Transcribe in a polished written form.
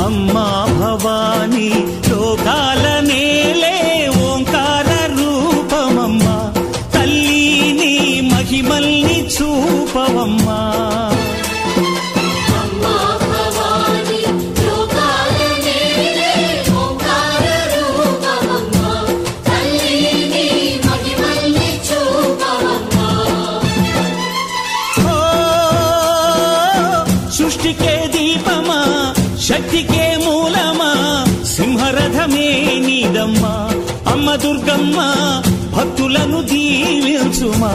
అమ్మా భవానీ లోకాల నేలే ఓంకార రూపమమ్మా, తల్లి నీ మహిమల్ని చూపవమ్మా. సృష్టికే దీపమా, శక్తికే మూలమా, సింహరథమే నీదమ్మా. అమ్మ దుర్గమ్మ భక్తులను దీవించుమా.